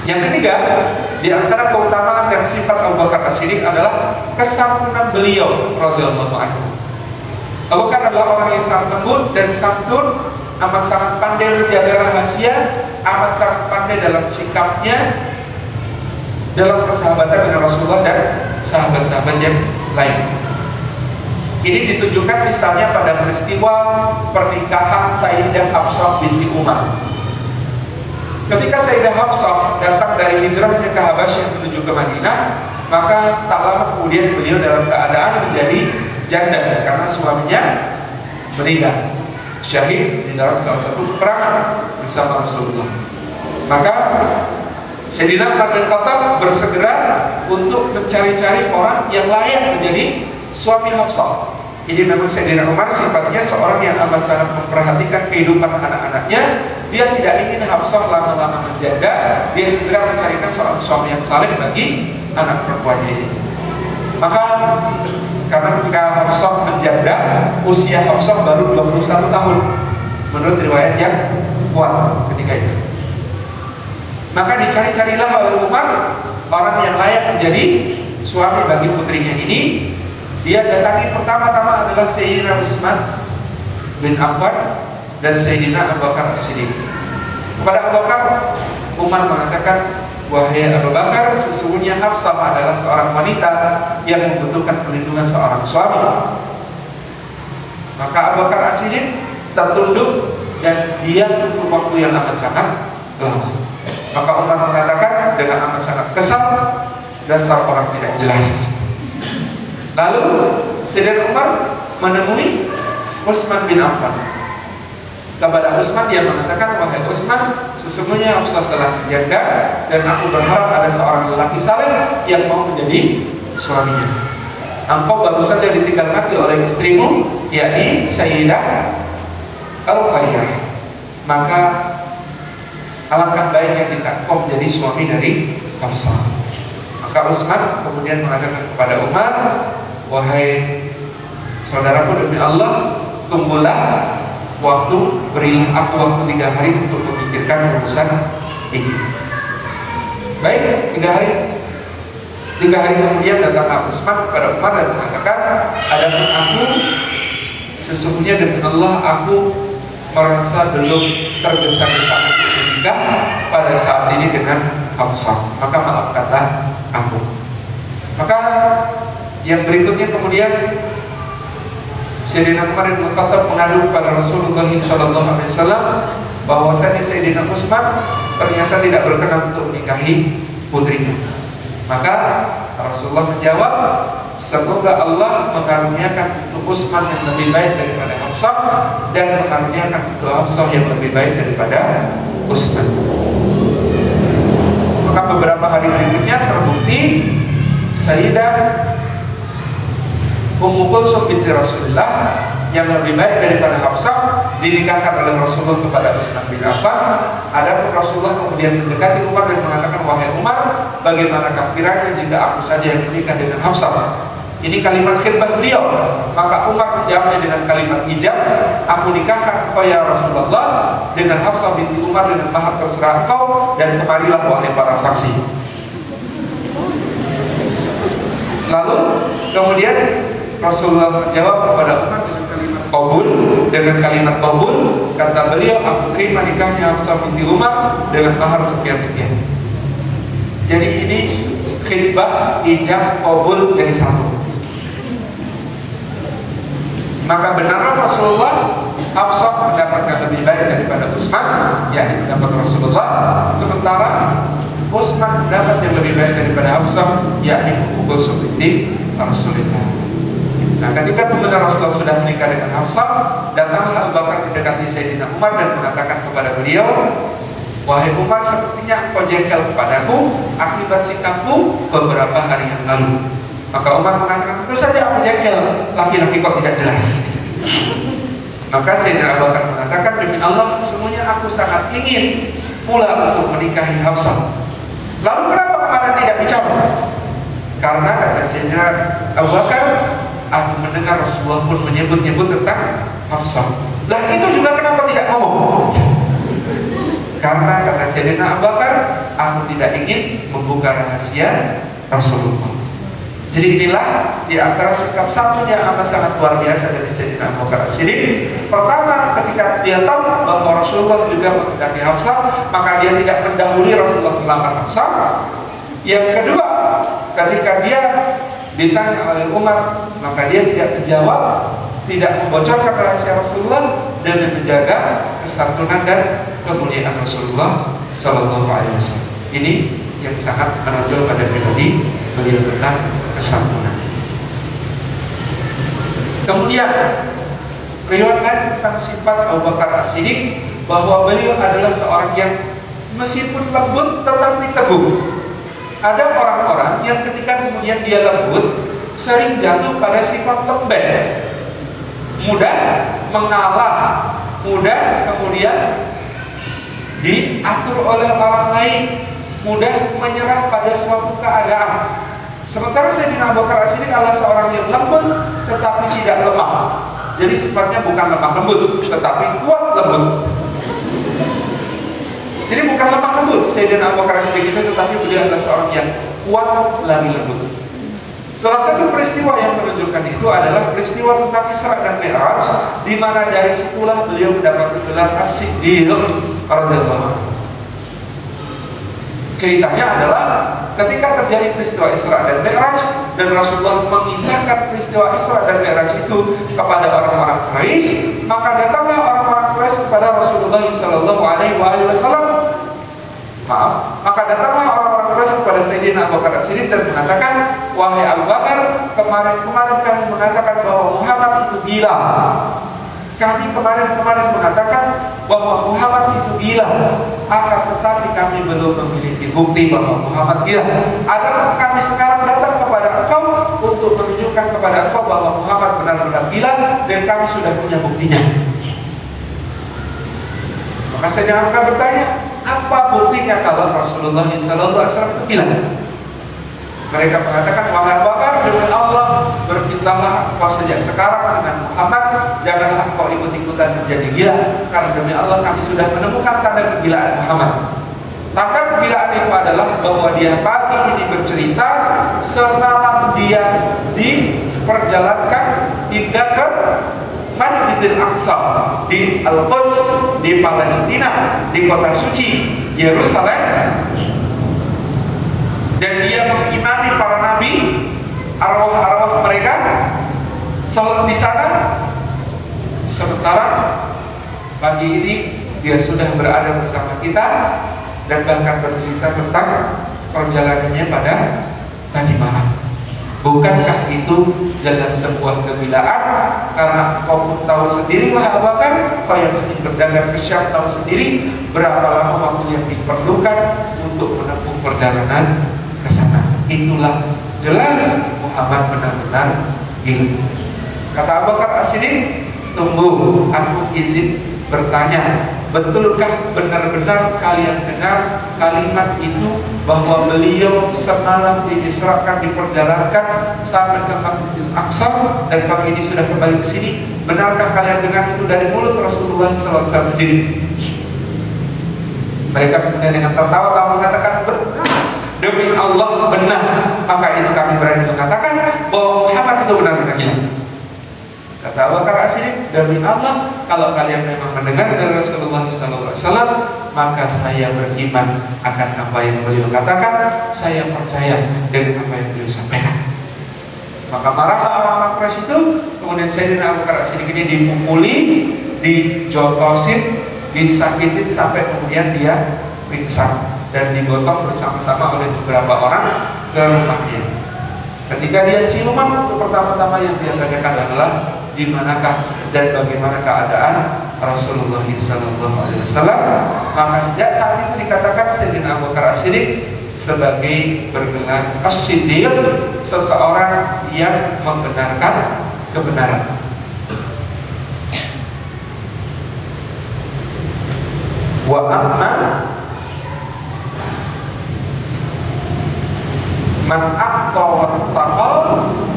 Yang ketiga, di antara keutamaan dan sifat Abu Bakar As-Siddiq adalah kesantunan beliau radhiyallahu anhu. Abu Bakar adalah orang yang sangat lembut dan santun, amat sangat pandai menjaga rahasia, amat sangat pandai dalam sikapnya, dalam persahabatan dengan Rasulullah dan sahabat-sahabat yang lain. Ini ditunjukkan misalnya pada peristiwa pernikahan Sayyidah Hafsah binti Umar. Ketika Sayyidah Hafsah datang dari hijrahnya ke Habasyah menuju ke Madinah, maka tak lama kemudian beliau dalam keadaan menjadi janda karena suaminya meninggal syahid di dalam salah satu peperangan bersama Rasulullah. Maka Sayyidina Umar bin Khattab bersegera untuk mencari-cari orang yang layak menjadi suami Hafsah. Jadi memang Sayyidina Umar sifatnya seorang yang amat sangat memperhatikan kehidupan anak-anaknya. Dia tidak ingin Hafsah lama-lama menjanda. Dia segera mencarikan seorang suami yang saleh bagi anak perempuannya ini. Maka karena ketika Hafsah menjanda, usia Hafsah baru 21 tahun menurut riwayat yang kuat ketika itu. Maka dicari-carilah oleh Umar orang yang layak menjadi suami bagi putrinya ini. Dia datangi pertama-tama adalah Sayyidina Utsman bin Affan dan Sayyidina Abu Bakar As-Siddiq. Kepada Abu Bakar, Umar mengatakan, wahai Abu Bakar, sesungguhnya Hafsah adalah seorang wanita yang membutuhkan perlindungan seorang suami. Maka Abu Bakar As-Siddiq tertunduk dan dia butuh waktu yang amat sangat lama. Maka Umar mengatakan dengan amat sangat kesal, dasar orang tidak jelas. Lalu Sayyidina Umar menemui Utsman bin Affan. Kepada Utsman dia mengatakan, wahai Utsman, sesungguhnya Hafsah telah janda dan aku berharap ada seorang lelaki saleh yang mau menjadi suaminya. Engkau baru saja ditinggal mati oleh istrimu, yakni Sayyidah Ruqayyah. Maka alangkah baiknya jika engkau menjadi suami dari Hafsah. Maka Utsman kemudian mengatakan kepada Umar, wahai saudaraku, demi Allah, tunggulah waktu, berilah aku waktu 3 hari untuk memikirkan urusan ini. Baik, 3 hari. 3 hari kemudian datang Utsman kepada Umar dan mengatakan, adapun aku, sesungguhnya demi Allah aku merasa belum tergesa-gesa untuk menikah pada saat ini dengan Hafsah. Maka maafkanlah aku. Maka yang berikutnya kemudian Sayyidina Umar bin Khattab mengadu kepada Rasulullah SAW bahwasanya Sayyidina Utsman ternyata tidak berkenan untuk menikahi putrinya. Maka Rasulullah menjawab, semoga Allah mengaruniakan untuk Utsman yang lebih baik daripada Hafsah dan mengaruniakan untuk Hafsah yang lebih baik daripada Utsman. Maka beberapa hari berikutnya terbukti Sayyidah Ummu Kulsum binti Rasulullah yang lebih baik daripada Hafsah dinikahkan oleh Rasulullah kepada Utsman bin Affan. Adapun Rasulullah kemudian mendekati Umar dan mengatakan, wahai Umar, bagaimanakah kiranya jika aku saja yang menikah dengan Hafsah? Ini kalimat khitbah beliau. Maka Umar menjawabnya dengan kalimat ijab, aku nikahkan engkau ya Rasulullah dengan Hafsah binti Umar dengan mahar terserah engkau, dan kemarilah wahai para saksi. Lalu kemudian Rasulullah menjawab kepada Umar dengan kalimat qabul, kata beliau, aku terima nikahnya Hafsah binti Umar dengan mahar sekian-sekian. Jadi ini khitbah, ijab, qabul jadi satu. Maka benarlah Rasulullah Hafsah mendapatkan lebih baik daripada Utsman, yakni mendapat Rasulullah, sementara Utsman mendapat yang lebih baik daripada Hafsah, yakni Ummu Kulsum binti Rasulullah. Nah, ketika kemudian Rasulullah sudah menikah dengan Hafsah, datanglah Abu Bakar mendekati Sayyidina Umar dan mengatakan kepada beliau, wahai Umar, sepertinya engkau jengkel kepadaku akibat sikapku beberapa hari yang lalu. Maka Umar mengatakan, tentu saja aku jengkel, laki-laki kok tidak jelas. Maka Sayyidina Abu Bakar mengatakan, demi Allah, sesungguhnya aku sangat ingin pula untuk menikahi Hafsah. Lalu kenapa kemarin tidak bicara? Karena kata Sayyidina Abu Bakar, aku mendengar Rasulullah pun menyebut-nyebut tentang Hafsah. Lah itu juga kenapa tidak ngomong? Karena kata Sayyidina Abu Bakar, aku tidak ingin membuka rahasia Rasulullah. Jadi inilah di antara sikap satu yang amat sangat luar biasa dari Sayyidina Abu Bakar As-Siddiq. Pertama, ketika dia tahu bahwa Rasulullah juga menghendaki Hafsah, maka dia tidak mendahului Rasulullah melamar Hafsah. Yang kedua, ketika dia ditanya oleh Umar, maka dia tidak menjawab, tidak membocorkan rahasia Rasulullah, dan menjaga kesantunan dan kemuliaan Rasulullah Sallallahu Alaihi Wasallam. Ini yang sangat menonjol pada pribadi beliau tentang kesantunan. Kemudian riwayat tentang sifat Abu Bakar As-Siddiq bahwa beliau adalah seorang yang meskipun lembut tetapi teguh. Ada orang-orang yang ketika kemudian dia lembut sering jatuh pada sifat lembek, mudah mengalah, mudah kemudian diatur oleh orang lain, mudah menyerah pada suatu keadaan. Sementara Sayyidina Abu Bakar As-Siddiq adalah seorang yang lembut tetapi tidak lemah. Jadi sifatnya bukan lemah lembut tetapi kuat lembut. Jadi bukan lemah lembut Sayyidina Abu Bakar As-Siddiq itu, tetapi beliau adalah seorang yang kuat lagi lembut. Salah satu peristiwa yang menunjukkan itu adalah peristiwa tentang Isra dan Mi'raj, di mana dari situlah beliau mendapat gelar As-Siddiq radhiyallahu anhu. Ceritanya adalah ketika terjadi peristiwa Isra dan Mi'raj dan Rasulullah mengisahkan peristiwa Isra dan Mi'raj itu kepada orang-orang Quraisy, maka datanglah orang-orang Quraisy kepada Rasulullah Sallallahu Alaihi Wasallam. Maka datanglah orang-orang Quraisy kepada Sayyidina Abu Bakar As-Siddiq dan mengatakan, wahai Abu Bakar, kemarin kamu mengatakan bahwa Muhammad itu gila. Kami kemarin mengatakan bahwa Muhammad itu gila, akan tetapi kami belum memiliki bukti bahwa Muhammad gila. Adakah kami sekarang datang kepada engkau untuk menunjukkan kepada engkau bahwa Muhammad benar-benar gila, dan kami sudah punya buktinya. Maka saya akan bertanya, apa buktinya kalau Rasulullah SAW itu gila? Mereka mengatakan, wahai Bakar, demi Allah, berpisahlah engkau sejak sekarang dengan Muhammad, janganlah engkau ikut-ikutan menjadi gila, karena demi Allah kami sudah menemukan tanda kegilaan Muhammad. Tanda kegilaan itu adalah bahwa dia pagi ini bercerita semalam dia diperjalankan hingga ke Masjidil Aqsa di Al-Quds, di Palestina, di kota suci Yerusalem. Dan dia mengimani para nabi, arwah-arwah mereka salat di sana. Sementara pagi ini dia sudah berada bersama kita dan bahkan bercerita tentang perjalanannya pada tadi malam. Bukankah itu jelas sebuah kegilaan? Karena kau pun tahu sendiri, wahai Abu Bakar, kau yang sering berdagang ke Syam tahu sendiri berapa lama waktu yang diperlukan untuk menempuh perjalanan ke sana. Itulah jelas Muhammad benar-benar gila. Kata Abu Bakar As-Siddiq, tunggu, aku izin bertanya, betulkah benar-benar kalian dengar kalimat itu bahwa beliau semalam diisrakan, diperjalankan sampai ke Masjidil Aqsa dan pagi ini sudah kembali ke sini? Benarkah kalian dengar itu dari mulut Rasulullah SAW sendiri? Mereka kemudian dengan tertawa-tawa mengatakan, benar, demi Allah benar. Maka itu kami berani mengatakan bahwa Muhammad itu benar-benar gila. Kata Abu Bakar As-Siddiq, demi Allah, kalau kalian memang mendengar dari Rasulullah SAW, maka saya beriman akan apa yang beliau katakan. Saya percaya dengan apa yang beliau sampaikan. Maka marahlah orang-orang Quraisy itu. Kemudian Sayyidina Abu Bakar As-Siddiq ini dipukuli, dijotosin, disakitin sampai kemudian dia pingsan dan digotong bersama-sama oleh beberapa orang ke rumahnya. Ketika dia siluman, untuk pertama-tama yang dia tanyakan adalah di manakah dan bagaimana keadaan Rasulullah SAW. Maka sejak saat itu dikatakan Sayyidina Abu Bakar As-Siddiq sebagai bergelar As-Siddiq, seseorang yang membenarkan kebenaran. Wa amma man aqqa wa taqal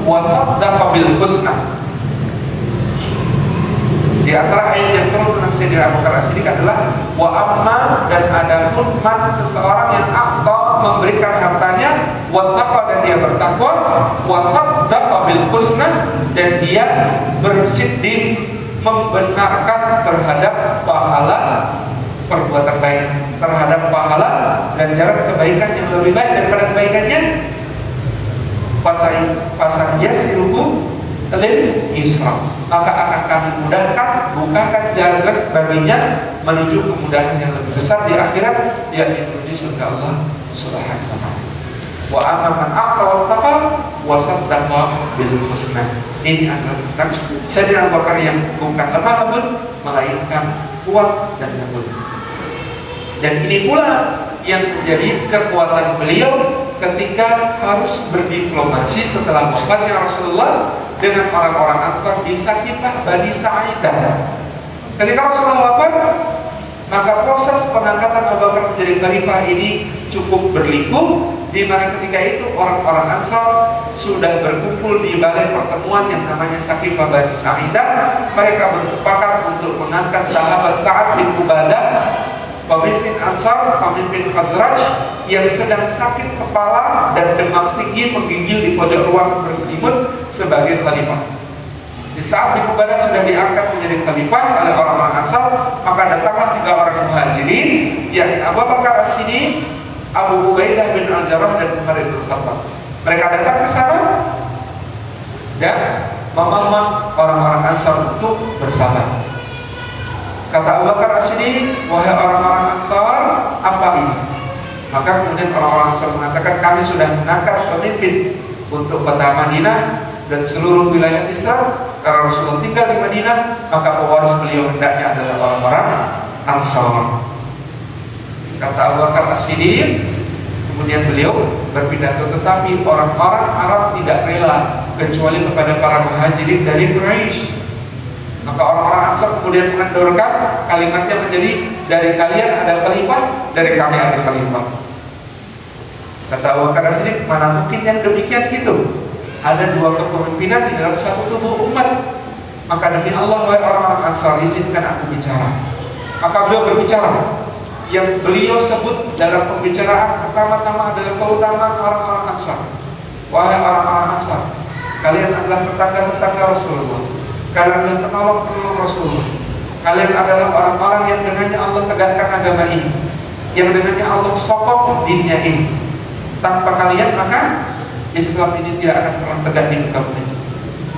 wa saddaqa bil husna. Di antara ayat yang turun tentang Sayyidina Abu Bakar As-Siddiq adalah wa amma, dan adapun man, seseorang yang aqqa, memberikan hartanya, wattaqa dan dia bertakwa, wasaddaqa bil husna dan dia bersiddiq membenarkan terhadap pahala perbuatan baik, terhadap pahala ganjaran kebaikan yang lebih baik daripada kebaikannya. Fasai yasiruhu lil yusra, maka akan kami mudahkan, bukakan jalan baginya menuju kemudahan yang lebih besar di akhirat, yakni menuju surga Allah Subhanahu wa ta'ala. Wa amma man a'ta wattaqa wa saddaqa bil husna. Ini adalah tentang Sayyidina Abu Bakar yang bukan lemah lembut melainkan kuat dan lembut. Dan ini pula yang menjadi kekuatan beliau ketika harus berdiplomasi setelah wafatnya Rasulullah dengan orang-orang Ansar di Saqifah Bani Sa'idah. Ketika Rasulullah wafat, maka proses pengangkatan Abu Bakar menjadi khalifah ini cukup berliku, di mana ketika itu orang-orang Ansar sudah berkumpul di balai pertemuan yang namanya Saqifah Bani Sa'idah. Mereka bersepakat untuk mengangkat sahabat Sa'ad bin Ubadah, pemimpin Ansar, pemimpin Khazraj yang sedang sakit kepala dan demam tinggi menggigil di pojok ruang berselimut sebagai khalifah. Di saat Ibnu Ubadah sudah diangkat menjadi khalifah oleh orang-orang Ansar, maka datanglah 3 orang muhajirin, yakni Abu Bakar As-Siddiq, Abu Ubaidah bin Al-Jarrah dan Umar bin Khattab. Mereka datang ke sana dan memohon orang-orang Ansar untuk bersabar. Kata Abu Bakar As-Siddiq, wahai orang-orang Ansar, apa ini? Maka kemudian orang-orang Ansar mengatakan, kami sudah mengangkat pemimpin untuk kota Madinah dan seluruh wilayah Islam. Karena Rasulullah tinggal di Madinah, maka pewaris beliau hendaknya adalah orang-orang Ansar. Kata Abu Bakar As-Siddiq, kemudian beliau berpidato, tetapi orang-orang Arab tidak rela kecuali kepada para muhajirin dari Quraisy. Maka orang-orang Ansar kemudian mengendorkan kalimatnya menjadi, dari kalian ada khalifah, dari kami ada khalifah. Kata Abu Bakar As-Siddiq, mana mungkin yang demikian itu? Ada 2 kepemimpinan di dalam satu tubuh umat. Maka demi Allah, wahai orang-orang Ansar, izinkan aku bicara. Maka beliau berbicara. Yang beliau sebut dalam pembicaraan pertama-tama adalah keutamaan orang-orang Ansar. Wahai orang-orang Ansar, kalian adalah tetangga-tetangga Rasulullah, kalian adalah penolong-penolong Rasulullah, kalian adalah orang-orang yang dengannya Allah tegakkan agama ini, yang dengannya Allah sokong dinnya ini. Tanpa kalian maka Islam ini tidak akan pernah tegak di muka bumi.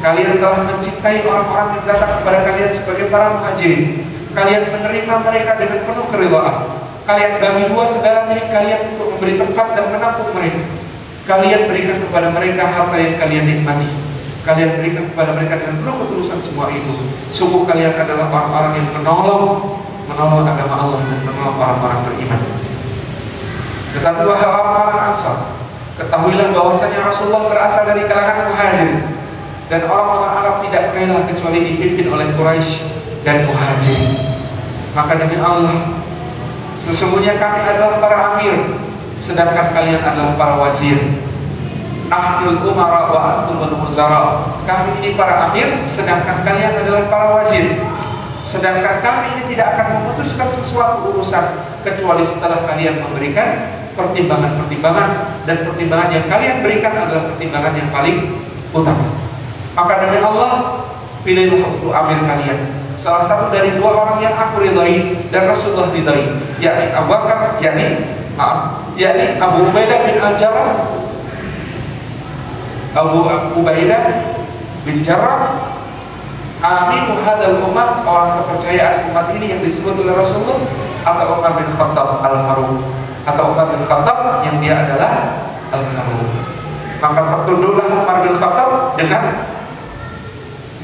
Kalian telah mencintai orang-orang yang datang kepada kalian sebagai para muhajirin. Kalian menerima mereka dengan penuh keridhaan. Kalian bagi 2 segala milik kalian untuk memberi tempat dan menampung mereka. Kalian berikan kepada mereka harta yang kalian nikmati. Kalian berikan kepada mereka dengan penuh ketulusan semua itu. Sungguh kalian adalah orang-orang yang menolong agama Allah dan menolong orang-orang beriman. Tetapi wahai orang-orang Ansar, ketahuilah bahwasanya Rasulullah berasal dari kalangan muhajir, dan orang-orang Arab tidak rela kecuali dipimpin oleh Quraisy dan muhajir. Maka demi Allah, sesungguhnya kami adalah para amir, sedangkan kalian adalah para wazir. Ahlul umara wa antumul muzara. Kami ini para amir, sedangkan kalian adalah para wazir. Sedangkan kami ini tidak akan memutuskan sesuatu urusan kecuali setelah kalian memberikan pertimbangan-pertimbangan, dan pertimbangan yang kalian berikan adalah pertimbangan yang paling utama. Maka demi Allah, pilihlah untuk amir kalian salah satu dari 2 orang yang aku ridhai dan Rasulullah ridhai, yakni Abu Bakar, yakni Abu Ubaidah bin Al-Jarrah, Abu Ubaidah bin Jarrah, aminu hadzal umat, orang kepercayaan umat ini yang disebut oleh Rasulullah, atau Umar bin Khattab Al-Faruq, atau Umar bin Khattab yang dia adalah Al-Faruq. Maka tertunduklah Umar bin Khattab dengan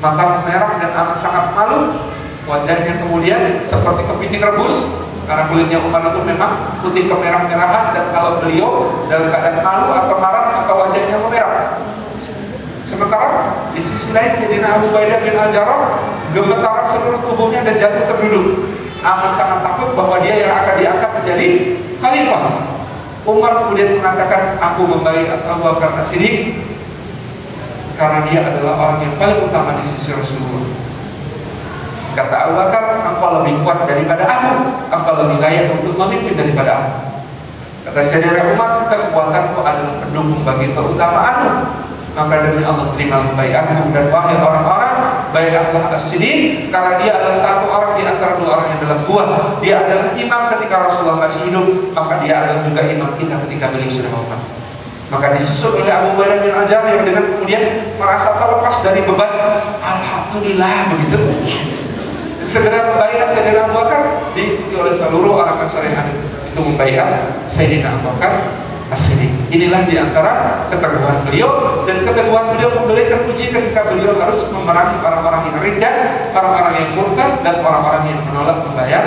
mata merah dan amat sangat malu. Wajahnya kemudian seperti kepiting rebus, karena kulitnya Umar itu memang putih kemerah-merahan, dan kalau beliau dalam keadaan malu atau marah maka wajahnya memerah. Sementara di sisi lain Sayyidina Abu Ubaidah bin Al-Jarrah gemetaran seluruh tubuhnya dan jatuh terduduk, amat sangat takut bahwa dia yang akan diangkat menjadi khalifah. Umar kemudian mengatakan, aku membayar Abu Bakar As-Siddiq karena dia adalah orang yang paling utama di sisi Rasulullah. Kata Abu Bakar, engkau lebih kuat daripada aku, engkau lebih layak untuk memimpin daripada aku. Kata Sayyidina Umar, kekuatanku adalah pendukung bagi keutamaanmu. Maka demi Allah terimalah baiatku, dan wahai orang-orang, baiatlah as-siddiq, karena dia adalah satu orang di antara dua orang yang dalam gua. Dia adalah imam ketika Rasulullah masih hidup, maka dia adalah juga imam kita ketika beliau sudah wafat. Maka disusul oleh Abu Ubaidah bin Al-Jarrah yang dengan kemudian merasa terlepas dari beban. Alhamdulillah, begitu. Segera membaiat Sayyidina Abu Bakar, diikuti oleh seluruh orang Ansar yang ada. Itu membaiat Sayyidina Abu Bakar As-Siddiq. Inilah diantara keteguhan beliau, dan keteguhan beliau kembali terpuji ketika beliau harus memerangi orang-orang yang riddah, orang-orang yang murtad, dan orang-orang yang menolak membayar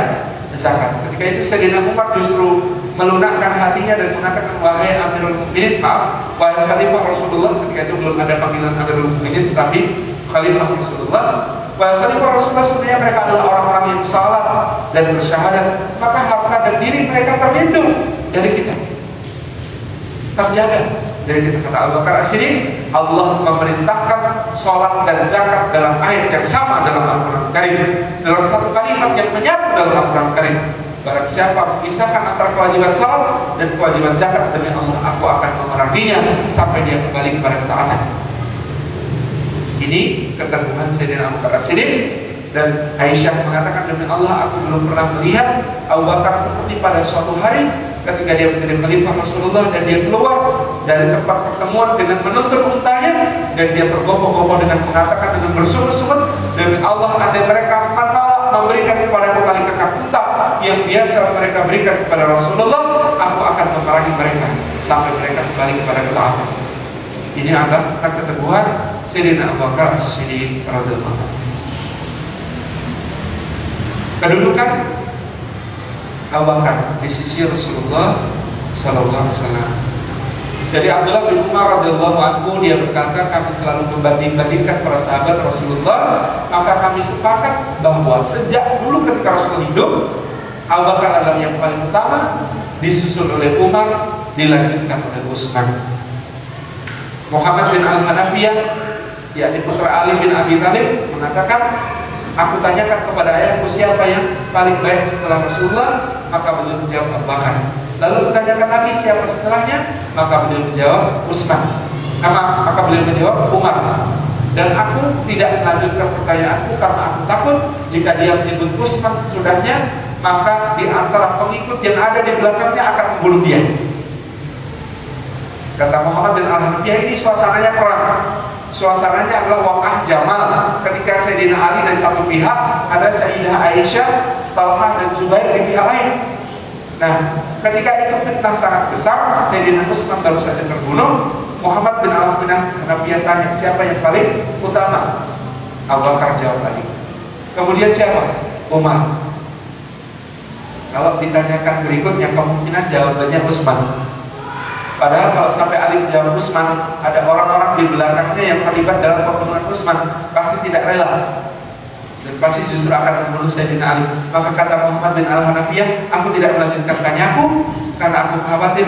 zakat. Ketika itu Sayyidina Umar justru melunakkan hatinya dan mengatakan, wahai Amirul Mukminin, maaf, wahai Khalifah Rasulullah. Ketika itu belum ada panggilan Amirul Mukminin, tapi Khalifah Rasulullah. Wahai Khalifah Rasulullah, sebenarnya mereka adalah orang-orang yang salat dan bersyahadat, maka harta dan diri mereka terlindung dari kita, terjaga dari kita. Kata Abu Bakar As-Siddiq, Allah memerintahkan sholat dan zakat dalam ayat yang sama dalam Al-Quran Karim, dalam satu kalimat yang menyatu dalam Al-Quran Karim. Barang siapa memisahkan antara kewajiban sholat dan kewajiban zakat, demi Allah aku akan memeranginya sampai dia kembali kepada ketaatan. Ini keteguhan Sayyidina Abu Bakar As-Siddiq. Dan Aisyah mengatakan, demi Allah aku belum pernah melihat Abu Bakar seperti pada suatu hari ketika dia menjadi khalifah Rasulullah, dan dia keluar dari tempat pertemuan dengan menuntun untanya, dan dia tergopoh-gopoh dengan mengatakan dengan bersungut-sungut, demi Allah andai mereka menolak memberikan kepada kali kekang unta yang biasa mereka berikan kepada Rasulullah, aku akan memerangi mereka sampai mereka kembali kepada ketaatan. Ini adalah keteguhan Sayyidina Abu Bakar As-Siddiq radhiyallahu anhu. Kedudukan Abu Bakar di sisi Rasulullah sallallahu alaihi wasallam. Dari Abdullah bin Umar radhiyallahu anhu, dia berkata, kami selalu membanding-bandingkan para sahabat Rasulullah, maka kami sepakat bahwa sejak dulu ketika Rasul hidup, Abu Bakar adalah yang paling utama, disusul oleh Umar, dilanjutkan oleh Utsman. Muhammad bin Al-Hanafiyah, yakni putra Ali bin Abi Thalib, mengatakan, aku tanyakan kepada ayahku siapa yang paling baik setelah Rasulullah, maka beliau menjawab Abu Bakar. Lalu ditanyakan lagi siapa setelahnya, maka beliau menjawab Utsman. Maka beliau menjawab Umar. Dan aku tidak melanjutkan pertanyaanku karena aku takut jika dia menyebut Utsman sesudahnya, maka di antara pengikut yang ada di belakangnya akan membunuh dia. Kata Muhammad bin Al-Hanafiyah, ini suasananya perang. Suasananya adalah Waqah Jamal, ketika Sayyidina Ali dari satu pihak, ada Sayyidah Aisyah, Talha dan Zubair di pihak lain. Nah, ketika itu fitnah sangat besar, Sayyidina Utsman baru saja terbunuh. Muhammad bin Al-Hanafiyah tanya, siapa yang paling utama? Abu Bakar jawab tadi. Kemudian siapa? Umar. Kalau ditanyakan berikutnya, kemungkinan jawabannya Utsman. Padahal kalau sampai Ali menjawab Utsman, ada orang-orang di belakangnya yang terlibat dalam pembunuhan Utsman, pasti tidak rela dan pasti justru akan membunuh Sayyidina Ali. Maka kata Muhammad bin Al-Hanafiyah, aku tidak melanjutkan tanyaku karena aku khawatir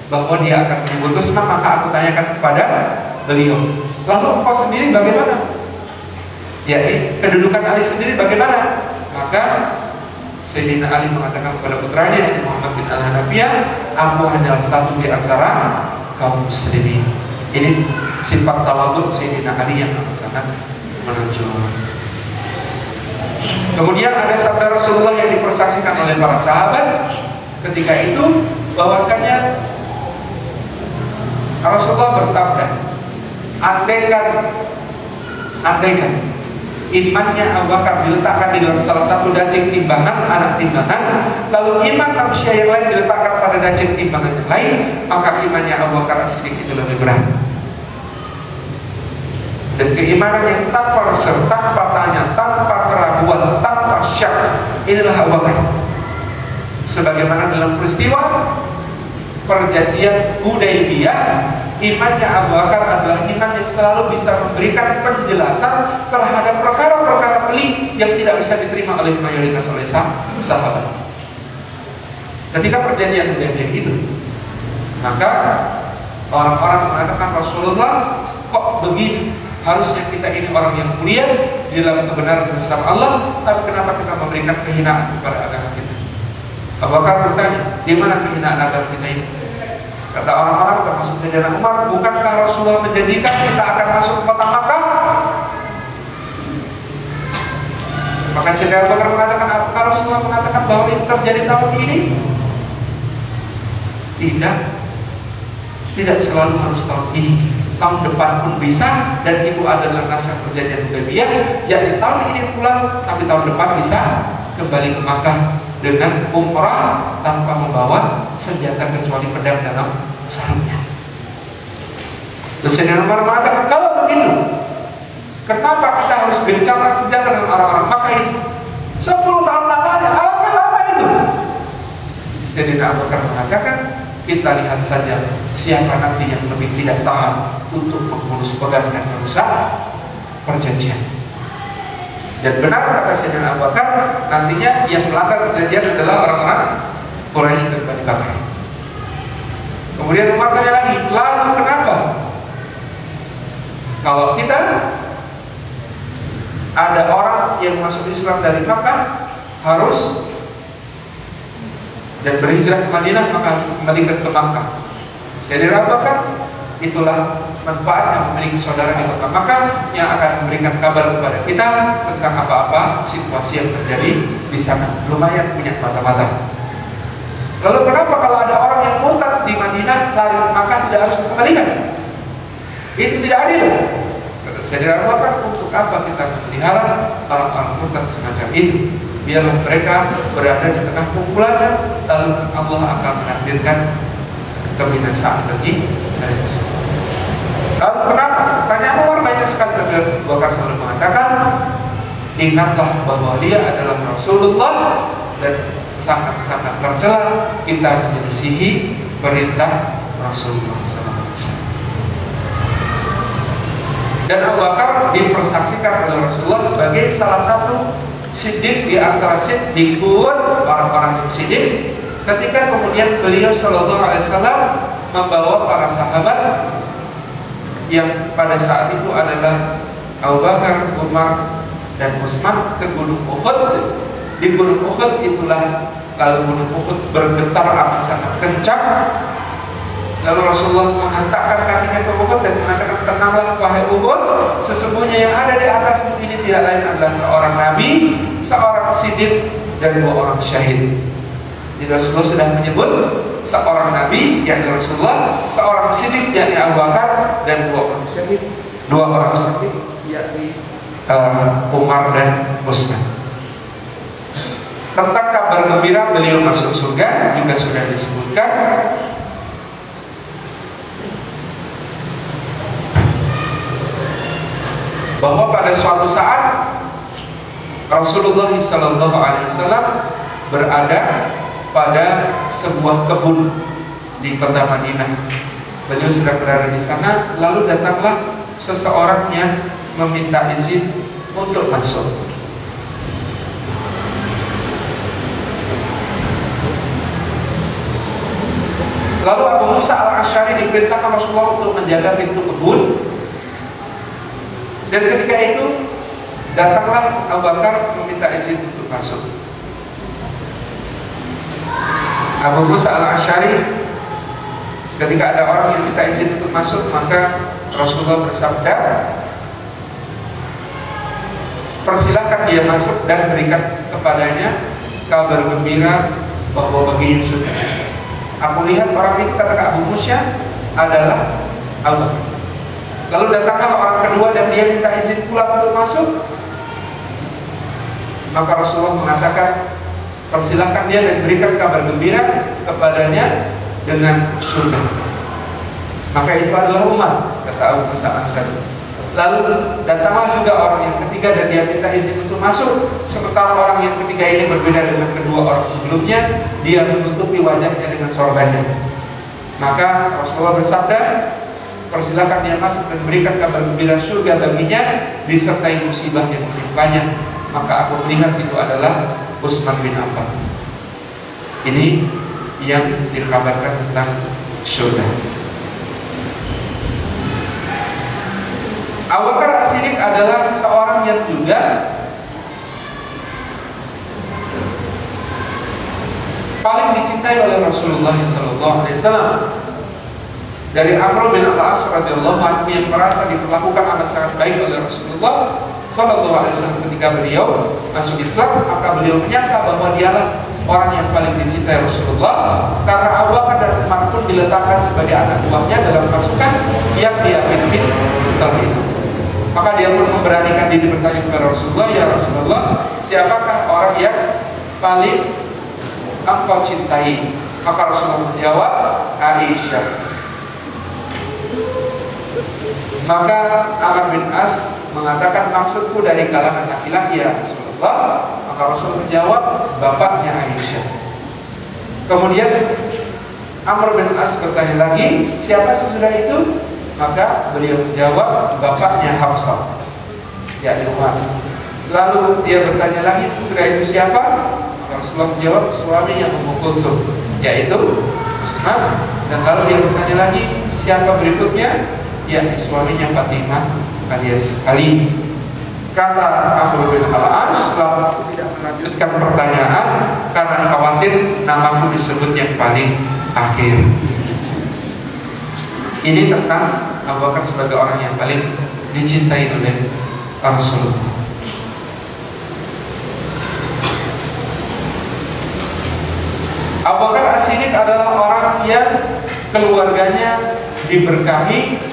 bahwa dia akan menyebut Utsman, maka aku tanyakan kepada beliau. Lalu engkau sendiri bagaimana? Ya, kedudukan Ali sendiri bagaimana? Maka Sayyidina Ali mengatakan kepada putranya Muhammad bin Al-Hanafiyah, aku adalah satu di antara kaum muslimin. Ini sifat tawadhu Sayyidina Ali yang sangat menonjol. Kemudian ada sabda Rasulullah yang dipersaksikan oleh para sahabat ketika itu, bahwasanya Rasulullah bersabda, andaikan imannya Abu Bakar diletakkan di dalam salah satu daging timbangan, anak timbangan, lalu iman manusia yang lain diletakkan pada daging timbangan yang lain, maka imannya Abu Bakar As-Siddiq itu lebih berat. Dan keimanan yang tanpa reserve, tanpa tanya, tanpa keraguan, tanpa syak, inilah Abu Bakar. Sebagaimana dalam peristiwa perjanjian Hudaybiyah, imannya Abu Bakar adalah iman yang selalu bisa memberikan penjelasan terhadap perkara-perkara pelik yang tidak bisa diterima oleh mayoritas oleh sahabat. Ketika perjanjian Hudaybiyah itu, maka orang-orang mengatakan, Rasulullah, kok begini? Harusnya kita ini orang yang mulia di dalam kebenaran besar Allah, tapi kenapa kita memberikan kehinaan kepada agama kita? Abu Bakar bertanya, di mana kehinaan agama kita ini? Kata orang-orang termasuk Sayyidina Umar, bukankah Rasulullah menjanjikan kita akan masuk ke kota Makkah? Maka Sayyidina Abu Bakar mengatakan, apakah Rasulullah mengatakan bahwa itu terjadi tahun ini? Tidak selalu harus tahun ini. Tahun depan pun bisa, dan itu adalah naskah perjanjian Hudaybiyah, yakni tahun ini pulang, tapi tahun depan bisa kembali ke Makkah dengan umrah tanpa membawa senjata kecuali pedang dalam sarungnya. Terus Sayyidina Umar mengatakan, kalau begitu, kenapa kita harus gencangkan senjata dengan orang-orang Makkah itu? 10 tahun lamanya, alangkah lama itu. Sayyidina Abu Bakar mengatakan, kita lihat saja siapa nanti yang lebih tidak tahan untuk mengurus pegang dan merusak perjanjian. Dan benar kata Sayyidina Abu Bakar, nantinya yang melanggar perjanjian adalah orang-orang Quraisy dan Bani Bakar. Kemudian Umar tanya lagi, lalu kenapa? Kalau kita ada orang yang masuk Islam dari Makkah harus dan berhijrah ke Madinah, maka harus kembali ke Makkah. Sayyidina Abu Bakar, itulah manfaat yang memiliki saudara di kota Makkah yang akan memberikan kabar kepada kita tentang apa-apa situasi yang terjadi di sana. Lumayan punya mata-mata. Lalu kenapa kalau ada orang yang murtad di Madinah lari ke Makkah tidak harus dikembalikan? Itu tidak adil. Kata Sayyidina Abu Bakar, untuk apa kita memelihara orang-orang murtad semacam itu? Biarlah mereka berada di tengah kumpulan, lalu Allah akan menakdirkan kebinasaan bagi mereka. Lalu kenapa? Pertanyaan Umar banyak sekali, tapi Abu Bakar selalu mengatakan, ingatlah bahwa dia adalah Rasulullah dan sangat-sangat tercela kita menyelisihi perintah Rasulullah SAW. Dan Abu Bakar dipersaksikan oleh Rasulullah sebagai salah satu siddiq di antara siddiqun, orang-orang yang siddiq, ketika kemudian beliau Shallallahu Alaihi Wasallam membawa para sahabat yang pada saat itu adalah Abu Bakar, Umar, dan Utsman ke Gunung Uhud. Di Gunung Uhud itulah kalau Gunung Uhud bergetar amat sangat kencang. Lalu Rasulullah menghantarkan kakinya ke Uhud dan mengatakan, tenanglah wahai Uhud, sesungguhnya yang ada di atasmu ini tidak lain adalah seorang nabi, seorang siddiq, dan 2 orang syahid. Jadi Rasulullah sudah menyebut seorang nabi yakni Rasulullah, seorang siddiq yakni Abu Bakar, dan 2 orang syahid. 2 orang syahid yakni Umar dan Utsman. Tentang kabar gembira beliau masuk surga juga sudah disebutkan. Bahwa pada suatu saat Rasulullah SAW berada pada sebuah kebun di kota Madinah. Beliau sedang berada di sana, lalu datanglah seseorang yang meminta izin untuk masuk. Lalu Abu Musa al-Asy'ari diperintahkan Rasulullah untuk menjaga pintu kebun. Dan ketika itu datanglah Abu Bakar meminta izin untuk masuk. Abu Musa al-Asy'ari, ketika ada orang yang minta izin untuk masuk, maka Rasulullah bersabda, persilahkan dia masuk dan berikan kepadanya kabar gembira bahwa baginya sudah. Aku lihat orang itu, kata Abu Musa, adalah Abu Bakar. Lalu datanglah orang kedua dan dia minta izin pula untuk masuk. Maka Rasulullah mengatakan, persilahkan dia dan berikan kabar gembira kepadanya dengan surga. Maka itu adalah Umar, kata Abu Musa al-Asy'ari. Lalu datanglah juga orang yang ketiga dan dia minta izin untuk masuk. Sementara orang yang ketiga ini berbeda dengan kedua orang sebelumnya, dia menutupi wajahnya dengan sorbannya. Maka Rasulullah bersabda, persilakan dia masuk dan berikan kabar gembira surga baginya disertai musibah yang menimpanya. Maka aku melihat itu adalah Utsman bin Affan. Ini yang dikabarkan tentang surga. Abu Bakar As-Siddiq adalah seorang yang juga paling dicintai oleh Rasulullah SAW. Dari Amr bin Al-As radhiyallahu anhu yang merasa diperlakukan amat sangat baik oleh Rasulullah SAW ketika beliau masuk Islam, maka beliau menyangka bahwa dialah orang yang paling dicintai Rasulullah, karena Abu Bakar dan Umar pun diletakkan sebagai anak buahnya dalam pasukan yang dia pimpin setelah itu. Maka dia pun memberanikan diri bertanya kepada Rasulullah, "Ya Rasulullah, siapakah orang yang paling engkau cintai?" Maka Rasulullah menjawab, "Aisyah." Maka Amr bin As mengatakan, "Maksudku dari kalangan laki-laki ya Rasulullah." Maka Rasul menjawab, "Bapaknya Aisyah." Kemudian Amr bin As bertanya lagi, "Siapa sesudah itu?" Maka beliau menjawab, "Bapaknya Hafsah, yakni Umar." Lalu dia bertanya lagi, "Sesudah itu siapa?" Maka Rasulullah menjawab, "Suami yang Ummu Kulsum, yaitu Utsman." Dan lalu dia bertanya lagi, "Siapa berikutnya?" Yakni suaminya Fatimah alias Ali. Kata Amr bin Al-As, "Lalu aku tidak melanjutkan pertanyaan karena khawatir namaku disebut yang paling akhir." Ini tentang Abu Bakar sebagai orang yang paling dicintai oleh Rasulullah. Abu Bakar As-Siddiq adalah orang yang keluarganya diberkahi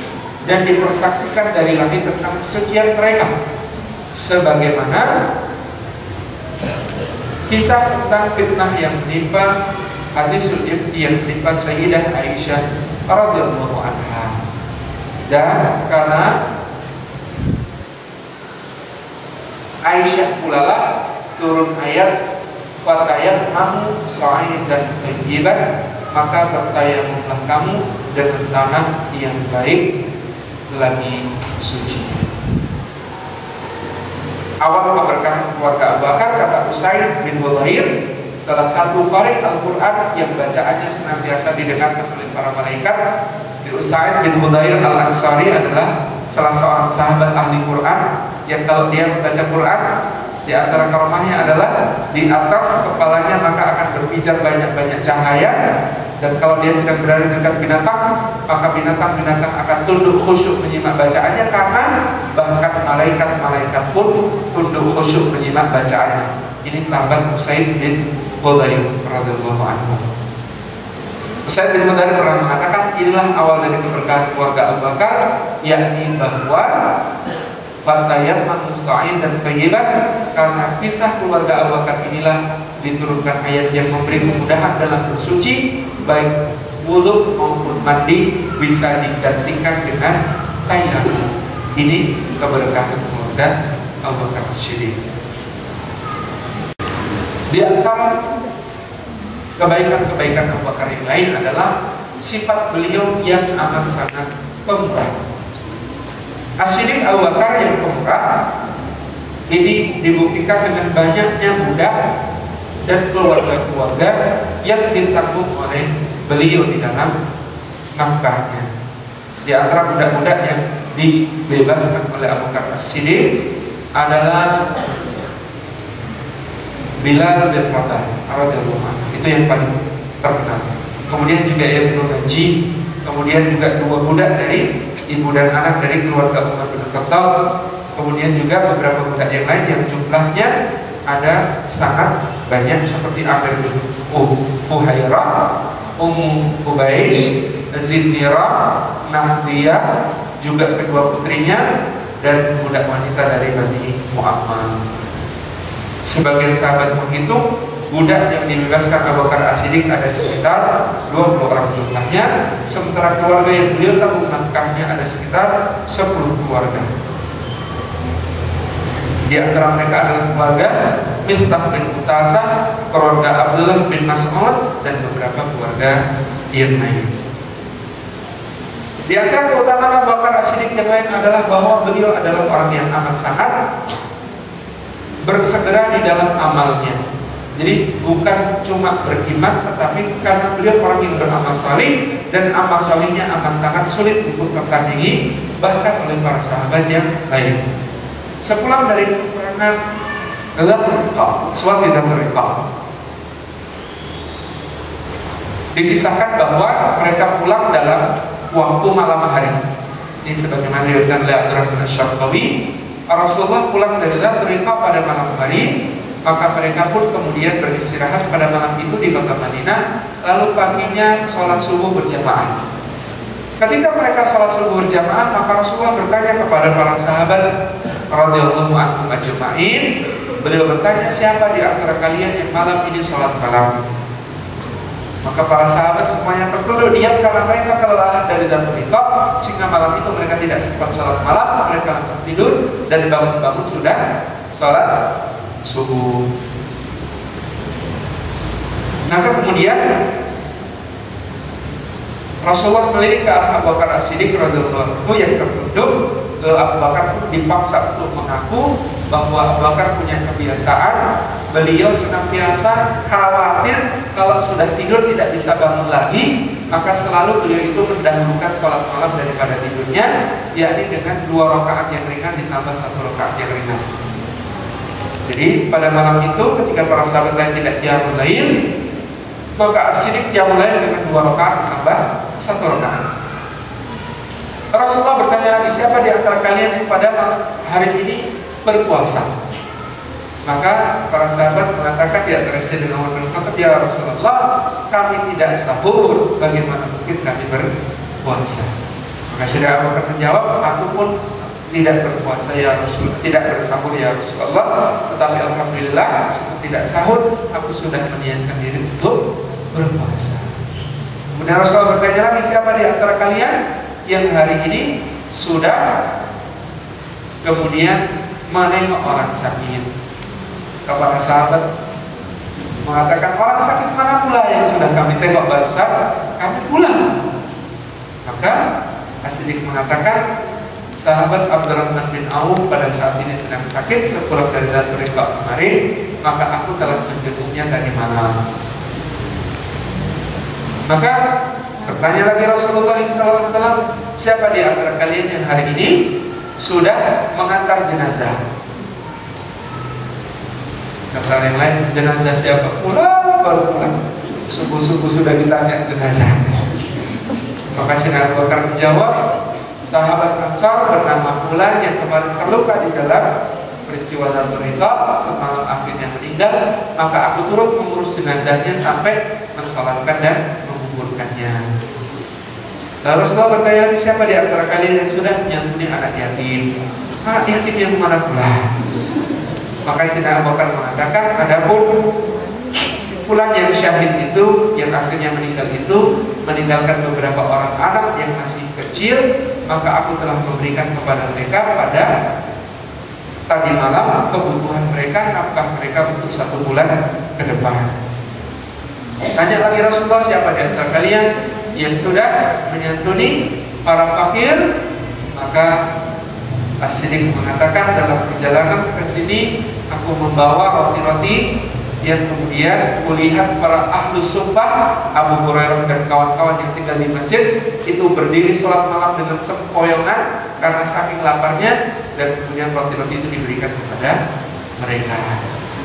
dan dipersaksikan dari langit tentang kesucian mereka, sebagaimana kisah tentang fitnah yang menimpa hadisul ifki yang menimpa Sayyidah Aisyah radhiyallahu anha. Dan karena Aisyah pula lah turun ayat "Fatayammamu sa'idan thayyiban", maka bertayamumlah kamu dengan tanah yang baik lagi suci. Awal keberkahan keluarga Abu Bakar, kata Usaid bin Hudayr, salah satu qari Al-Quran yang bacaannya senantiasa didengarkan oleh para malaikat. Usaid bin Hudayr Al-Ansari adalah salah seorang sahabat ahli Quran yang kalau dia membaca Quran, di antara karomahnya adalah di atas kepalanya maka akan berpijar banyak-banyak cahaya. Dan kalau dia sedang berada dekat binatang, maka binatang-binatang akan tunduk khusyuk menyimak bacaannya, karena bahkan malaikat-malaikat pun tunduk khusyuk menyimak bacaannya. Ini sahabat Usaid bin Hudayr radhiyallahu anhu. Usaid bin Hudayr pernah mengatakan, inilah awal dari keberkahan keluarga Abu Bakar, yakni bahwa "Fatayammamu sa'idan thayyiban", karena kisah keluarga Abu Bakar inilah diturunkan ayat yang memberi kemudahan dalam bersuci, baik wudu maupun mandi bisa digantikan dengan tayammum. Ini keberkahan keluarga Abu Bakar As-Siddiq. Di antara kebaikan-kebaikan Abu Bakar yang lain adalah sifat beliau yang amat sangat pemurah. As-Siddiq Abu Bakar yang pemurah ini dibuktikan dengan banyaknya budak dan keluarga-keluarga yang ditanggung oleh beliau di dalam nafkahnya. Di antara budak-budak yang dibebaskan oleh Abu Bakar As-Siddiq adalah Bilal bin Rabah radhiyallahu anhu. Itu yang paling terkenal. Kemudian juga Ibnu Najih, kemudian juga dua budak dari ibu dan anak dari keluarga Umar bin Khattab, kemudian juga beberapa budak yang lain yang jumlahnya ada sangat banyak seperti Amir bin Fuhairah, Ummu Hubaish, Zinira, Nahdiyah, juga kedua putrinya, dan budak wanita dari Bani Mu'ammar. Sebagian sahabat menghitung budak yang dibebaskan Abu Bakar As-Siddiq ada sekitar 20 orang jumlahnya, sementara keluarga yang beliau tanggung nafkahnya ada sekitar 10 keluarga. Di antara mereka adalah keluarga Mistah bin Usasah, keluarga Abdullah bin Mas'ud, dan beberapa keluarga yang lain. Di antara keutamaan Abu Bakar As-Siddiq yang lain adalah bahwa beliau adalah orang yang amat sangat bersegera di dalam amalnya. Jadi bukan cuma beriman, tetapi karena beliau orang yang beramal salih, dan amal salihnya amat sangat sulit untuk tertandingi bahkan oleh para sahabat yang lain. Sepulang dari peperangan Ghazatul Riqa, suatu Ghazatul Riqa, Dikisahkan bahwa mereka pulang dalam waktu malam hari. Ini sebagaimana diriwayatkan oleh Abdurrahman Asy-Syarqawi, Rasulullah pulang dari Dzul Riqah pada malam hari, maka mereka pun kemudian beristirahat pada malam itu di kota Madinah, lalu paginya sholat subuh berjamaah. Ketika mereka sholat subuh berjamaah, maka Rasulullah bertanya kepada para sahabat radhiyallahu anhum ajma'in. Beliau bertanya, siapa di antara kalian yang malam ini sholat malam? Maka para sahabat semuanya tertunduk diam karena mereka kelelahan dari Dzul Riqah, sehingga malam itu mereka tidak sempat sholat malam, mereka langsung tidur dan bangun-bangun sudah sholat subuh. Maka kemudian Rasulullah melirik ke Abu Bakar As-Siddiq radhiyallahu anhu yang tertunduk. Abu Bakar pun dipaksa untuk mengaku bahwa Abu Bakar punya kebiasaan, beliau senantiasa khawatir kalau sudah tidur tidak bisa bangun lagi, maka selalu beliau itu mendahulukan sholat malam daripada tidurnya, yakni dengan 2 rakaat yang ringan ditambah 1 rakaat yang ringan. Jadi pada malam itu ketika para sahabat lain tidak qiyamul lail, maka As-Siddiq qiyamul lail dengan 2 rakaat ditambah 1 rakaat. Rasulullah bertanya lagi, siapa di antara kalian yang pada hari ini berpuasa? Maka para sahabat mengatakan di antara istri dengan Umar bin Khattab, ya Rasulullah, kami tidak sahur, bagaimana mungkin kami berpuasa? Maka Sayyidina Abu Bakar menjawab, aku pun tidak berpuasa ya Rasulullah, tidak bersahur ya Rasulullah, tetapi alhamdulillah meskipun tidak sahur, aku sudah meniatkan diri untuk berpuasa. Kemudian Rasulullah bertanya lagi, siapa di antara kalian yang hari ini sudah kemudian menengok orang sakit? Kepada sahabat mengatakan, orang sakit mana pula yang sudah kami tengok barusan kami pulang. Maka As-Siddiq mengatakan, sahabat Abdurrahman bin Auf pada saat ini sedang sakit sepulang dari Dzul Riqah kemarin, maka aku telah menjenguknya tadi malam. Maka bertanya lagi Rasulullah SAW, siapa di antara kalian yang hari ini sudah mengantar jenazah? Kata yang lain, jenazah siapa? Pulang, baru pulang. Subuh-subuh sudah ditanya jenazah. Maka Sayyidina Abu Bakar menjawab, sahabat Ansar bernama Fulan yang kemarin terluka di dalam peristiwa Dzul Riqah, semalam akhirnya meninggal, maka aku turut mengurus jenazahnya sampai mensalatkan dan menguburkannya. Lalu Rasulullah bertanya, siapa di antara kalian yang sudah menyantuni anak yatim? Anak yatim yang mana pula? Maka Sayyidina Abu Bakar mengatakan, adapun Fulan yang syahid itu, yang akhirnya meninggal itu, meninggalkan beberapa orang anak yang masih kecil, maka aku telah memberikan kepada mereka pada tadi malam kebutuhan mereka, nafkah mereka untuk 1 bulan ke depan. Tanya lagi Rasulullah, siapa di antara kalian yang sudah menyantuni para fakir? Maka As-Siddiq mengatakan, dalam perjalanan ke sini aku membawa roti-roti yang kemudian kulihat para ahlus suffah, Abu Hurairah dan kawan-kawan yang tinggal di masjid itu berdiri sholat malam dengan sempoyongan karena saking laparnya, dan kemudian roti-roti itu diberikan kepada mereka.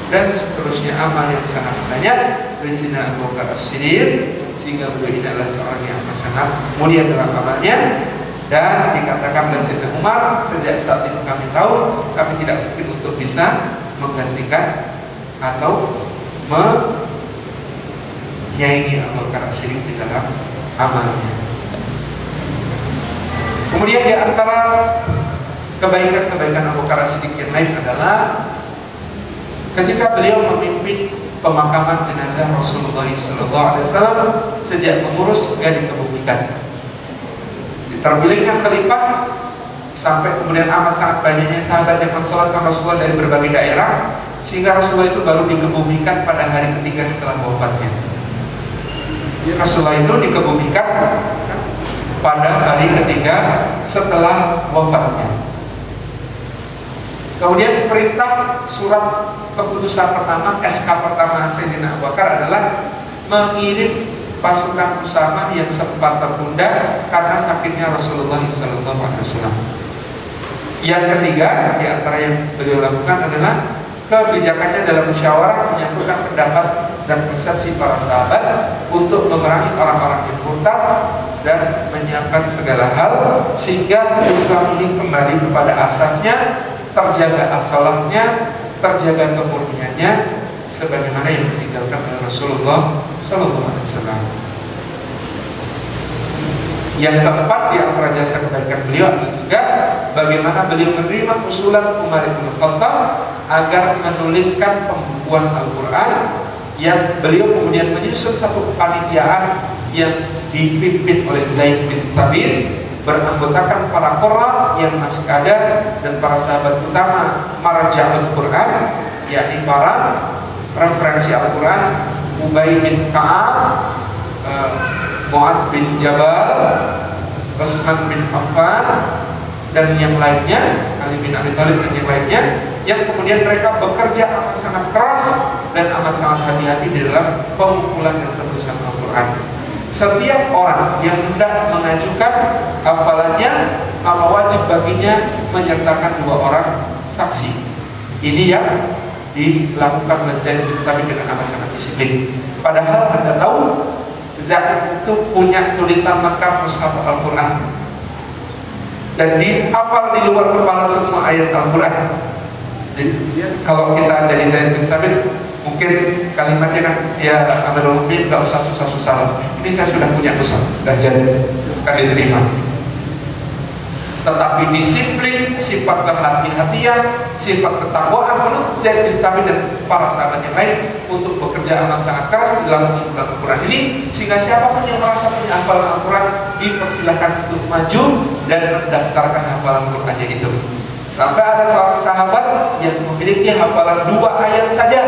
Dan seterusnya amal yang sangat banyak dari Sayyidina Abu Bakar As-Siddiq, sehingga beliau ini adalah seorang yang sangat mulia dalam amalnya. Dan dikatakan oleh Sayyidina Umar, sejak saat itu kami tahu kami tidak mungkin untuk bisa menggantikan atau menyaingi Abu Bakar As-Siddiq di dalam amalnya. Kemudian di antara kebaikan-kebaikan Abu Bakar As-Siddiq yang lain adalah ketika beliau memimpin pemakaman jenazah Rasulullah SAW sejak mengurus hingga dikebumikan. Terpilihnya khalifah sampai kemudian amat sangat banyaknya sahabat yang mensolatkan Rasulullah dari berbagai daerah, sehingga Rasulullah itu baru dikebumikan pada hari ketiga setelah wafatnya. Rasulullah itu dikebumikan pada hari ketiga setelah wafatnya. Kemudian perintah surat keputusan pertama, SK pertama Sayyidina Abu Bakar adalah mengirim pasukan Usama yang sempat tertunda karena sakitnya Rasulullah SAW. Yang ketiga di antara yang beliau lakukan adalah kebijakannya dalam musyawarah menyatukan pendapat dan persepsi para sahabat untuk memerangi orang-orang yang murtad dan menyiapkan segala hal sehingga Islam ini kembali kepada asasnya, terjaga asalahnya, terjaga kemurniannya sebagaimana yang ditinggalkan oleh Rasulullah SAW. Yang keempat di antara jasa kebaikan beliau juga bagaimana beliau menerima usulan Umar bin Khattab agar menuliskan pembukuan Al-Quran, yang beliau kemudian menyusun satu kepanitiaan yang dipimpin oleh Zaid bin Thabit, beranggotakan para qurra yang masih ada dan para sahabat utama marja'ul Quran, yakni para referensi Al-Quran, Ubay bin Ka'ab, Mu'ad bin Jabal, Utsman bin Affan, dan yang lainnya, Ali bin Abi Thalib dan yang lainnya, yang kemudian mereka bekerja amat sangat keras dan amat sangat hati-hati di dalam pengumpulan dan penulisan Al-Quran. Setiap orang yang hendak mengajukan hafalannya, maka wajib baginya menyertakan 2 orang saksi. Ini yang dilakukan oleh Zaid bin Thabit dengan amat sangat disiplin. Padahal Anda tahu Zaid itu punya tulisan lengkap mushaf Al-Quran dan dihafal di luar kepala semua ayat Al-Quran. Jadi, kalau kita jadi Zaid bin Thabit, mungkin kalimatnya kan ya Amirul Mukminin, gak usah susah-susah. Ini saya sudah punya mushaf, sudah jadi, kan diterima. Tetapi disiplin, sifat kehati-hatian, sifat ketakwaan menurut Zaid bin Thabit dan para sahabat yang lain untuk bekerja amat sangat keras di dalam pengumpulan Al-Quran ini, sehingga siapapun yang merasa punya hafalan Al-Quran dipersilakan untuk maju dan mendaftarkan hafalan Al-Qurannya itu. Sampai ada seorang sahabat yang memiliki hafalan 2 ayat saja.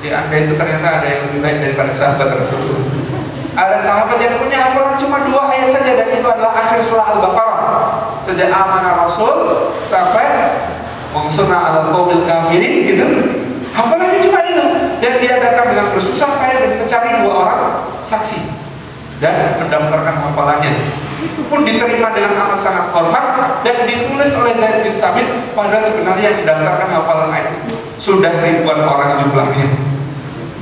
Di angka itu ternyata ada yang lebih baik daripada sahabat Rasulullah. Ada sahabat yang punya hafalan cuma 2 ayat saja, dan itu adalah akhir surah Al-Baqarah. Sejak amanah Rasul sampai mengsunah al-qawmil kafirin gitu, hafalannya cuma itu. Dan dia datang dengan bersusah payah dan mencari 2 orang saksi dan mendaftarkan hafalannya. Itu pun diterima dengan amat sangat hormat dan ditulis oleh Zaid bin Thabit, padahal sebenarnya yang mendaftarkan hafalan ayat itu sudah ribuan orang jumlahnya.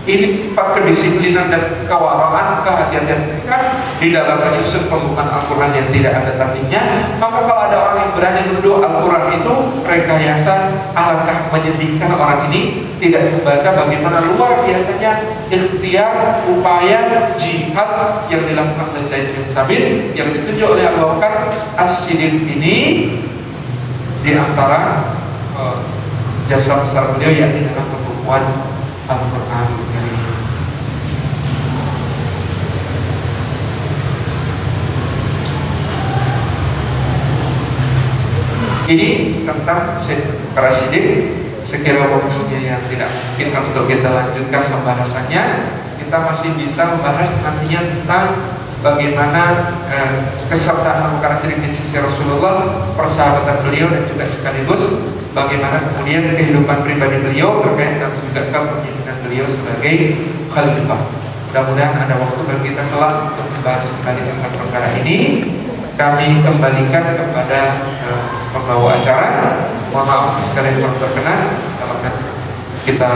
Ini sifat kedisiplinan dan kewaraan, kehati-hatian mereka di dalam menyusun pembukaan Al-Quran yang tidak ada tandingnya. Maka kalau ada orang yang berani menuduh Al-Quran itu rekayasa, alangkah menyedihkan orang ini tidak membaca bagaimana luar biasanya ikhtiar, upaya, jihad yang dilakukan oleh Zaid bin Thabit yang ditunjuk oleh Abu Bakar As-Siddiq ini. Di antara jasa besar beliau yakni dalam pembukuan Al-Quran. Ini tentang para sidik. Sekiranya waktunya yang tidak mungkin untuk kita lanjutkan pembahasannya, kita masih bisa membahas nantinya tentang bagaimana kesertaan Abu Bakar Siddiq di sisi Rasulullah, persahabatan beliau, dan juga sekaligus bagaimana kemudian kehidupan pribadi beliau terkait dan juga kepemimpinan beliau sebagai khalifah. Mudah-mudahan ada waktu bagi kita kelak untuk membahas kembali tentang perkara ini. Kami kembalikan kepada pembawa acara. Mohon maaf sekali yang berkenan kalau kita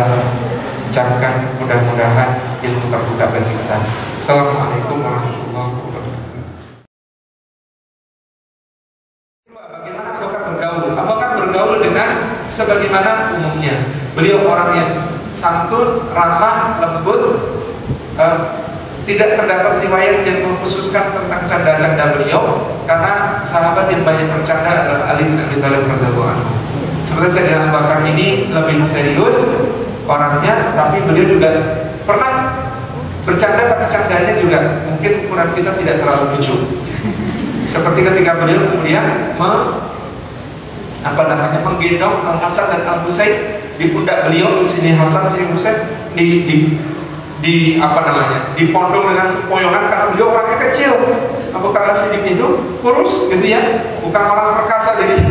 ucapkan mudah-mudahan ilmu terbuka bagi kita. Assalamualaikum warahmatullahi wabarakatuh. Bagaimana Abu Bakar bergaul? Abu Bakar bergaul dengan sebagaimana umumnya. Beliau orang yang santun, ramah, lembut. Tidak terdapat riwayat yang mengkhususkan tentang canda-canda beliau, karena sahabat yang banyak bercanda adalah Ali bin Abi Thalib radhiyallahu anhu. Sebenarnya Sayyidina Abu Bakar ini lebih serius orangnya, tapi beliau juga pernah bercanda, tapi candanya juga mungkin ukuran kita tidak terlalu lucu. Seperti ketika beliau kemudian menggendong Al Hasan dan Al Husain di pundak beliau, di sini Hasan, sini Husain, dipondong dengan sempoyongan karena beliau orangnya kecil. Abu Bakar Siddiq itu kurus gitu ya, bukan orang perkasa, jadi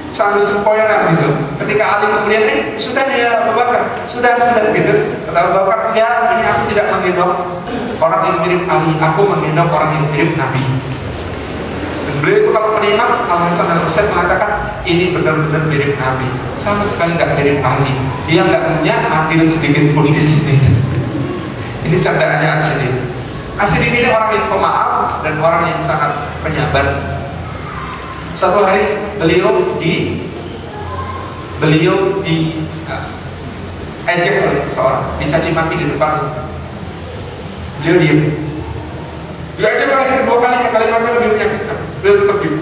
sambil sempoyongan gitu. Ketika Ali kemudian sudah ya Abu Bakar, sudah gitu. Kata Abu Bakar, ya ini aku tidak menggendong orang yang mirip Ali, aku menggendong orang yang mirip Nabi. beliau itu kalau menimang, Al-Hasan dan Husain mengatakan ini benar-benar mirip Nabi, sama sekali nggak mirip Ali. Dia nggak punya adil sedikit pun di sini. Ini candaannya Asyidin. Asyidin ini orang yang pemaaf dan orang yang sangat penyabar. Satu hari beliau ejek oleh seseorang, dicaci maki di depan. Beliau diam. Dia ejek lagi kedua kalinya, kalimatnya lebih menyakitkan. Beliau tetap diam.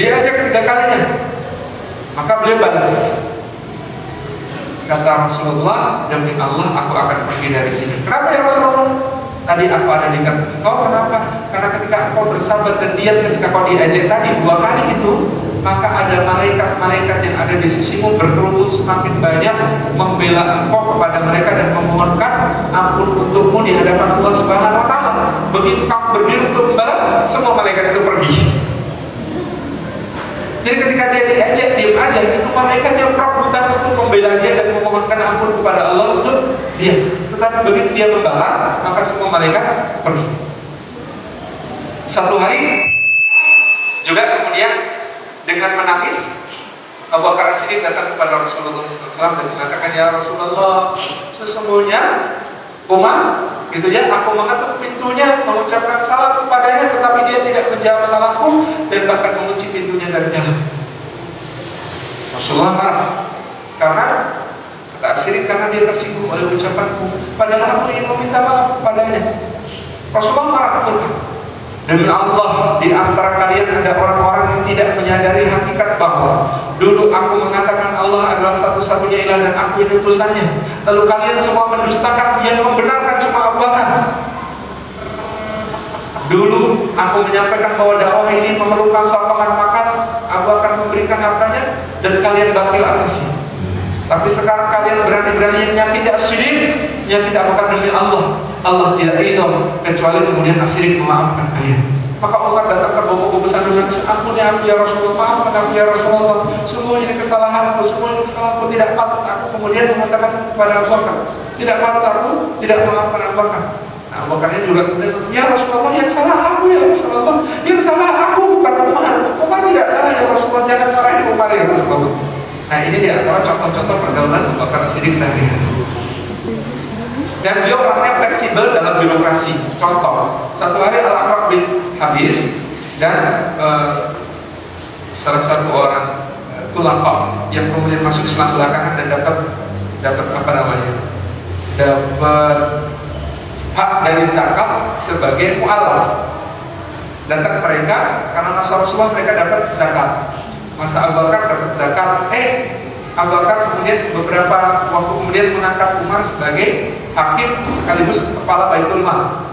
Dia ejek ketiga kalinya, maka beliau balas. Kata Rasulullah, demi Allah aku akan pergi dari sini. Kenapa ya Rasulullah? Tadi aku ada di dekat engkau. Kenapa? Karena ketika engkau bersabar dan diam ketika kau diejek tadi 2 kali itu, maka ada malaikat-malaikat yang ada di sisimu berkerumun semakin banyak membela engkau kepada mereka dan memohonkan ampun untukmu di hadapan Allah Subhanahu wa taala. Begitu kamu berdiri untuk membalas, semua malaikat itu pergi. Jadi ketika dia diejek, diam aja, itu malaikat yang datang untuk membela dia dan memohonkan ampun kepada Allah untuk dia. Tetapi begitu dia membalas, maka semua malaikat pergi. Satu hari juga kemudian dengan menangis, Abu Bakar As-Siddiq datang kepada Rasulullah SAW dan mengatakan, ya Rasulullah, sesungguhnya Umar, gitu ya, aku mengetuk pintunya, mengucapkan salam kepadanya, tetapi dia tidak menjawab salamku dan bahkan mengunci pintunya dari dalam. Rasulullah marah karena kata As-Siddiq, karena dia tersinggung oleh ucapanku, padahal aku ingin meminta maaf kepadanya. Rasulullah marah pun. Demi Allah, di antara kalian ada orang-orang yang tidak menyadari hakikat bahwa dulu aku mengatakan Allah adalah satu-satunya ilah dan aku ini utusannya. Lalu kalian semua mendustakan, yang membenarkan cuma Allah. Dulu aku menyampaikan bahwa dakwah ini memerlukan sokongan, maka aku akan memberikan hartanya dan kalian bakil atasnya. Tapi sekarang kalian berani-berani menyakiti As-Siddiq yang tidak bukan demi Allah. Allah tidak ridho kecuali kemudian As-Siddiq memaafkan kalian. Maka Umar datang ke buku sandungan, ampuni aku ya Rasulullah, maafkan aku ya Rasulullah, semua ini kesalahanku, semua ini kesalahanku, tidak patut aku kemudian mengatakan kepada Abu Bakar, tidak patut aku tidak memaafkan Abu Bakar. Nah, Abu Bakarnya juga kemudian, ya Rasulullah, yang salah aku ya Rasulullah, yang salah aku bukan Umar. Umar tidak salah ya Rasulullah, jangan marahin Umar ya Rasulullah. Nah, ini di antara contoh-contoh pergaulan Abu Bakar As-Siddiq sehari-hari. Dan dia orangnya fleksibel dalam birokrasi. Contoh, satu hari Al-Aqra' bin Habis dan salah satu orang tulaqah yang kemudian masuk Islam belakangan dan dapat apa namanya, dapat hak dari zakat sebagai mu'alaf. Datang mereka karena masa Rasulullah mereka dapat zakat. Masa Abu Bakar dapat zakat. Abu Bakar kemudian beberapa waktu kemudian mengangkat Umar sebagai hakim sekaligus kepala Baitul Mal.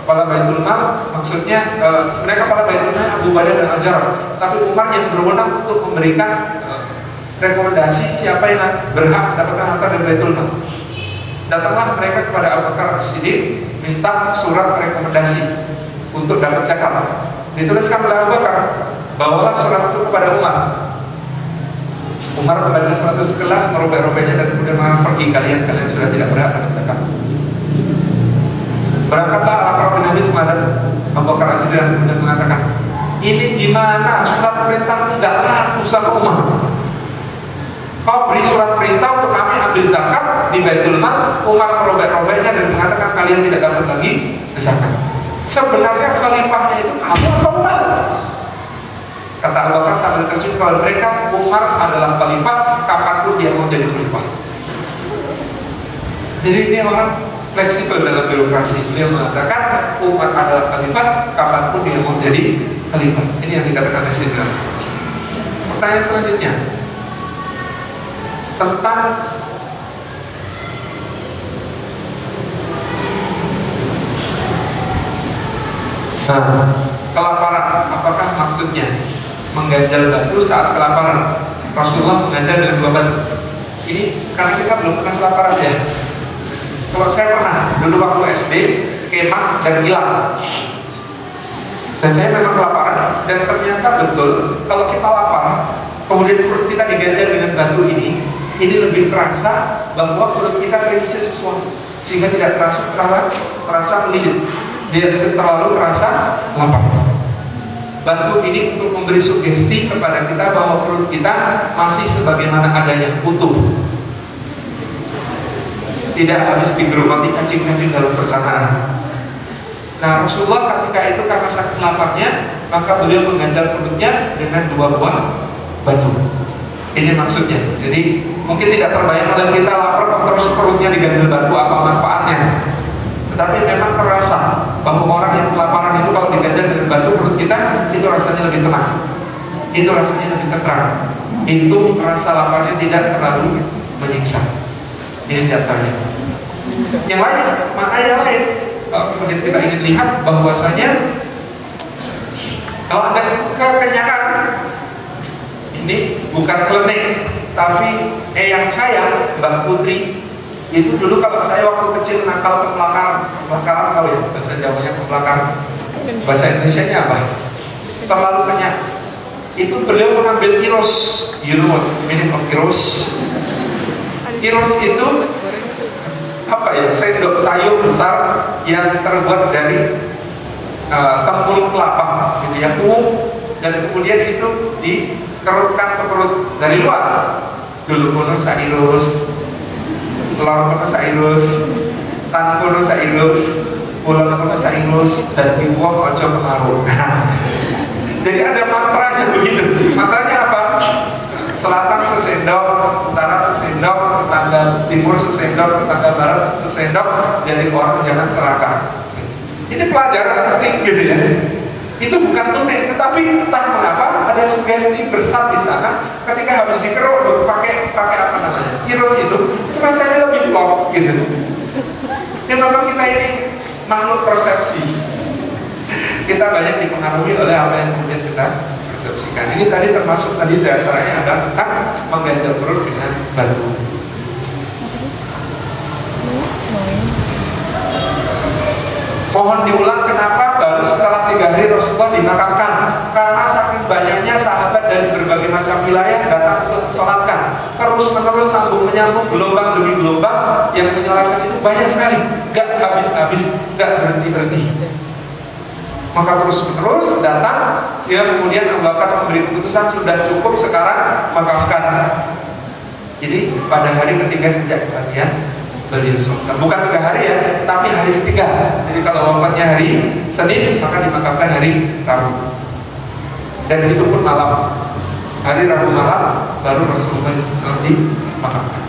Kepala Baitul Mal maksudnya sebenarnya kepala Baitul Mal Abu Ubaidah dan Al-Jarrah, tapi Umar yang berwenang untuk memberikan rekomendasi siapa yang berhak mendapatkan harta dari Baitul Mal. Datanglah mereka kepada Abu Bakar As-Siddiq minta surat rekomendasi untuk dapat zakat. Dituliskan oleh Abu Bakar, bawalah surat itu kepada Umar. Umar membaca surat itu sekelas, merobek-robeknya dan kemudian pergi, kalian sudah tidak berhak dapat zakat. Berangkatlah Al-Aqra' bin Habis menghadap Abu Bakar As-Siddiq dan kemudian mengatakan, ini gimana surat perintah tidak laku sama Umar? Kau beri surat perintah untuk kami ambil zakat di Baitul Mal, Umar merobek-robeknya dan mengatakan kalian tidak dapat lagi zakat. Sebenarnya khalifahnya itu kamu atau Umar? Kata Abu Bakar sambil tersenyum, kalau mereka Umar adalah khalifah, kapanpun dia mau jadi khalifah. Jadi ini orang fleksibel dalam birokrasi. Beliau mengatakan Umar adalah khalifah, kapanpun dia mau jadi khalifah. Ini yang dikatakan Rasulullah. Pertanyaan selanjutnya tentang kelaparan. Apakah maksudnya mengganjal batu saat kelaparan? Rasulullah mengganjal dengan 2 batu. Ini karena kita belum pernah kelaparan ya. Kalau saya pernah dulu waktu SD, kemah dan hilang. Dan saya memang kelaparan. Dan ternyata betul kalau kita lapar, kemudian perut kita diganjal dengan batu ini lebih terasa bahwa perut kita terisi sesuatu, sehingga tidak terasa melilit. Dia terlalu terasa lapar. batu ini untuk memberi sugesti kepada kita bahwa perut kita masih sebagaimana adanya, utuh, tidak habis digerumati cacing-cacing dalam pencernaan. Nah, Rasulullah ketika itu karena sakit laparnya, maka beliau mengganjal perutnya dengan 2 buah batu. Ini maksudnya. Jadi mungkin tidak terbayang oleh kita lapar kok terus perutnya diganjal batu, apa manfaatnya. Tetapi memang terasa bahwa orang yang kelaparan itu kalau diganjal dengan batu perut kita, itu rasanya lebih tenang, itu rasanya lebih tenang, itu rasa laparnya tidak terlalu menyiksa. Ini contohnya. Yang lain, makna yang lain, kemudian kita ingin lihat bahwasanya kalau ada kekenyangan, ini bukan klinik, tapi eyang saya, Mbak Putri, itu dulu kalau saya waktu kecil nakal kebelakang tahu ya, bahasa Jawanya kebelakang, bahasa Indonesianya apa? Terlalu kenyang. Itu beliau mengambil iros, you know what the meaning of iros? Iros itu apa ya? Sendok sayur besar yang terbuat dari tempurung kelapa, gitu ya, dan kemudian itu dikerutkan ke perut dari luar. Dulu kuno sairus, telur kuno sairus, tan kuno sairus, pulang kuno sairus, dan dibuang ojo kemaruk. Jadi ada mantranya begitu. Mantranya apa? Selatan sesendok, utara sesendok, tetangga timur sesendok, tetangga barat sesendok, jadi orang jangan serakah. Ini pelajaran penting gitu ya. Itu bukan tunai, tetapi entah mengapa ada sugesti bersat di sana. Ketika habis dikeruk, pakai apa namanya, iros itu rasanya lebih plong gitu. Ya memang kita ini makhluk persepsi. Kita banyak dipengaruhi oleh apa yang kemudian kita persepsikan. Ini tadi termasuk tadi diantaranya adalah tentang mengganjal perut dengan batu. Mohon diulang kenapa baru setelah 3 hari Rasulullah dimakamkan? Karena saking banyaknya sahabat dari berbagai macam wilayah datang untuk mensolatkan. Terus menerus sambung menyambung, gelombang demi gelombang yang menyolatkan itu banyak sekali, gak habis-habis, gak berhenti-berhenti. Maka terus menerus datang, sehingga kemudian Abu Bakar memberi keputusan sudah cukup sekarang makamkan. Jadi pada hari ketiga sejak kematian beliau selesai. Bukan 3 hari ya, tapi hari ketiga. Jadi kalau wafatnya hari Senin, maka dimakamkan hari Rabu. Dan itu pun malam. Hari Rabu malam baru Rasulullah SAW dimakamkan.